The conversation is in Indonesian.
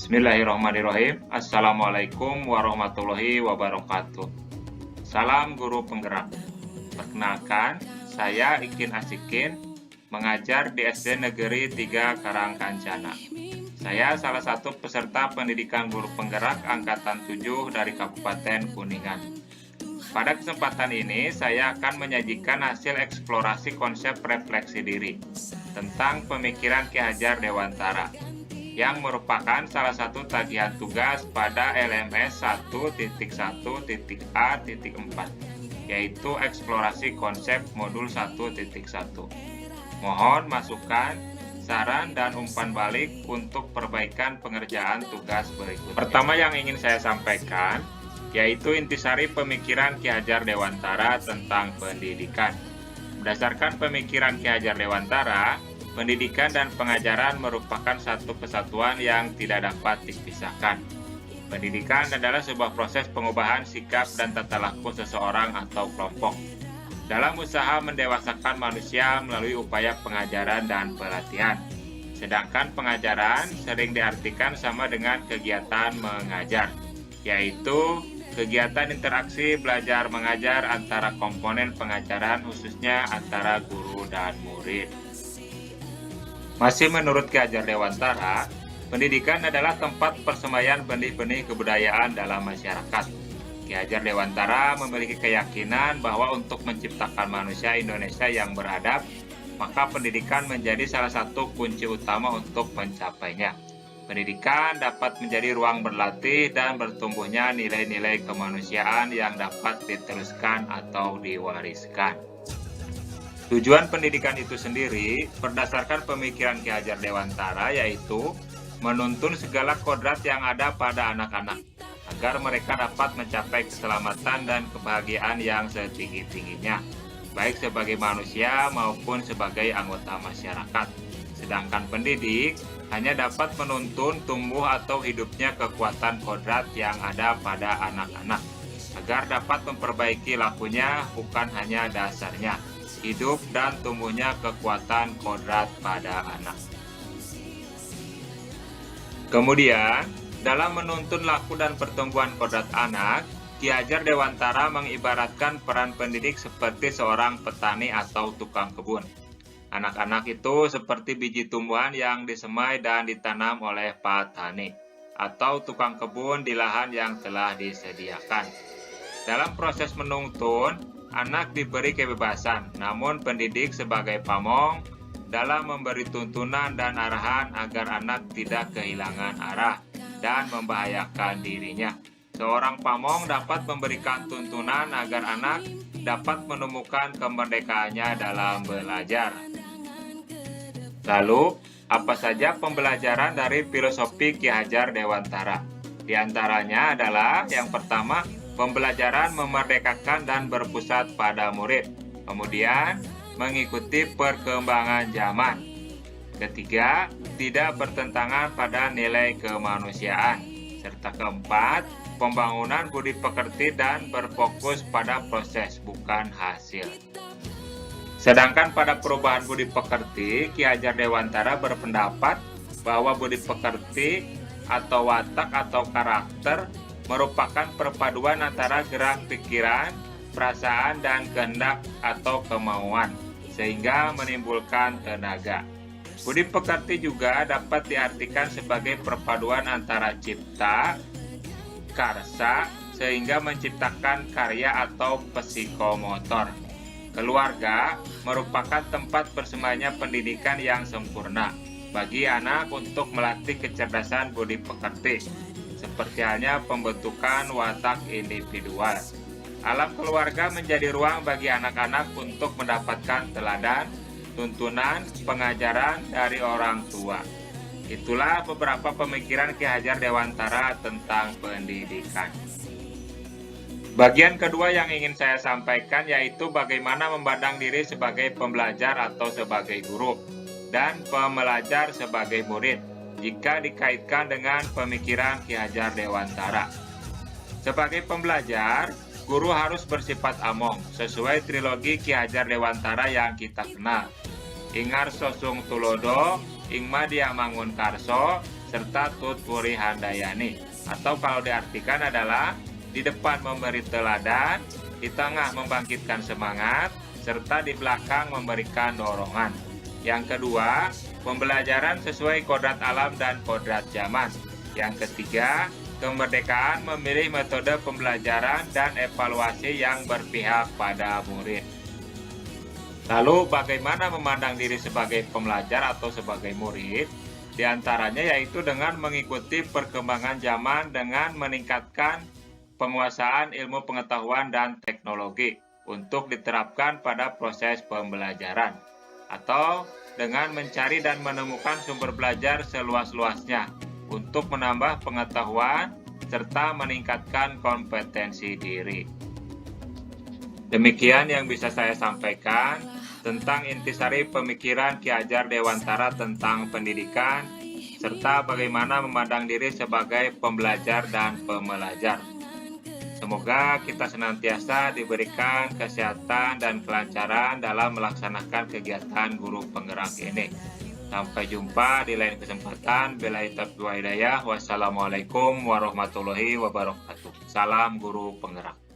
Bismillahirrahmanirrahim. Assalamualaikum warahmatullahi wabarakatuh. Salam guru penggerak. Perkenalkan, saya Ikin Asikin, mengajar di SD Negeri 3 Karangkancana. Saya salah satu peserta pendidikan guru penggerak angkatan 7 dari Kabupaten Kuningan. Pada kesempatan ini, saya akan menyajikan hasil eksplorasi konsep refleksi diri tentang pemikiran Ki Hajar Dewantara, yang merupakan salah satu tagihan tugas pada LMS 1.1.A.4, yaitu eksplorasi konsep modul 1.1. Mohon masukan, saran, dan umpan balik untuk perbaikan pengerjaan tugas berikutnya. Pertama yang ingin saya sampaikan, yaitu intisari pemikiran Ki Hajar Dewantara tentang pendidikan. Berdasarkan pemikiran Ki Hajar Dewantara, pendidikan dan pengajaran merupakan satu kesatuan yang tidak dapat dipisahkan. Pendidikan adalah sebuah proses pengubahan sikap dan tata laku seseorang atau kelompok dalam usaha mendewasakan manusia melalui upaya pengajaran dan pelatihan. Sedangkan pengajaran sering diartikan sama dengan kegiatan mengajar, yaitu kegiatan interaksi belajar mengajar antara komponen pengajaran, khususnya antara guru dan murid. Masih menurut Ki Hajar Dewantara, pendidikan adalah tempat persemaian benih-benih kebudayaan dalam masyarakat. Ki Hajar Dewantara memiliki keyakinan bahwa untuk menciptakan manusia Indonesia yang beradab, maka pendidikan menjadi salah satu kunci utama untuk mencapainya. Pendidikan dapat menjadi ruang berlatih dan bertumbuhnya nilai-nilai kemanusiaan yang dapat diteruskan atau diwariskan. Tujuan pendidikan itu sendiri berdasarkan pemikiran Ki Hajar Dewantara, yaitu menuntun segala kodrat yang ada pada anak-anak agar mereka dapat mencapai keselamatan dan kebahagiaan yang setinggi-tingginya, baik sebagai manusia maupun sebagai anggota masyarakat. Sedangkan pendidik hanya dapat menuntun tumbuh atau hidupnya kekuatan kodrat yang ada pada anak-anak agar dapat memperbaiki lakunya, bukan hanya dasarnya, hidup dan tumbuhnya kekuatan kodrat pada anak. Kemudian, dalam menuntun laku dan pertumbuhan kodrat anak, Ki Hajar Dewantara mengibaratkan peran pendidik seperti seorang petani atau tukang kebun. Anak-anak itu seperti biji tumbuhan yang disemai dan ditanam oleh petani atau tukang kebun di lahan yang telah disediakan. Dalam proses menuntun, anak diberi kebebasan, namun pendidik sebagai pamong dalam memberi tuntunan dan arahan agar anak tidak kehilangan arah dan membahayakan dirinya. Seorang pamong dapat memberikan tuntunan agar anak dapat menemukan kemerdekaannya dalam belajar. Lalu, apa saja pembelajaran dari filosofi Ki Hajar Dewantara? Di antaranya adalah yang pertama, pembelajaran memerdekakan dan berpusat pada murid. Kemudian, mengikuti perkembangan zaman. Ketiga, tidak bertentangan pada nilai kemanusiaan. Serta keempat, pembangunan budi pekerti dan berfokus pada proses, bukan hasil. Sedangkan pada perubahan budi pekerti, Ki Hajar Dewantara berpendapat bahwa budi pekerti atau watak atau karakter merupakan perpaduan antara gerak pikiran, perasaan, dan kehendak atau kemauan, sehingga menimbulkan tenaga. Budi pekerti juga dapat diartikan sebagai perpaduan antara cipta, karsa, sehingga menciptakan karya atau psikomotor. Keluarga merupakan tempat bersemayamnya pendidikan yang sempurna bagi anak untuk melatih kecerdasan budi pekerti, seperti halnya pembentukan watak individual. Alam keluarga menjadi ruang bagi anak-anak untuk mendapatkan teladan, tuntunan, pengajaran dari orang tua. Itulah beberapa pemikiran Ki Hajar Dewantara tentang pendidikan. Bagian kedua yang ingin saya sampaikan yaitu bagaimana memandang diri sebagai pembelajar atau sebagai guru, dan pembelajar sebagai murid, jika dikaitkan dengan pemikiran Ki Hajar Dewantara. Sebagai pembelajar, guru harus bersifat among, sesuai trilogi Ki Hajar Dewantara yang kita kenal. Ingar sosung tulodo, ingma dia mangun karso, serta tuturi handayani. Atau kalau diartikan adalah di depan memberi teladan, di tengah membangkitkan semangat, serta di belakang memberikan dorongan. Yang kedua, pembelajaran sesuai kodrat alam dan kodrat zaman. Yang ketiga, kemerdekaan memilih metode pembelajaran dan evaluasi yang berpihak pada murid. Lalu bagaimana memandang diri sebagai pembelajar atau sebagai murid? Di antaranya yaitu dengan mengikuti perkembangan zaman dengan meningkatkan penguasaan ilmu pengetahuan dan teknologi untuk diterapkan pada proses pembelajaran, atau dengan mencari dan menemukan sumber belajar seluas-luasnya untuk menambah pengetahuan serta meningkatkan kompetensi diri. Demikian yang bisa saya sampaikan tentang intisari pemikiran Ki Hajar Dewantara tentang pendidikan, serta bagaimana memandang diri sebagai pembelajar dan pembelajar. Semoga kita senantiasa diberikan kesehatan dan kelancaran dalam melaksanakan kegiatan guru penggerak ini. Sampai jumpa di lain kesempatan. Billahi taufiq wal hidayah. Wassalamualaikum warahmatullahi wabarakatuh. Salam guru penggerak.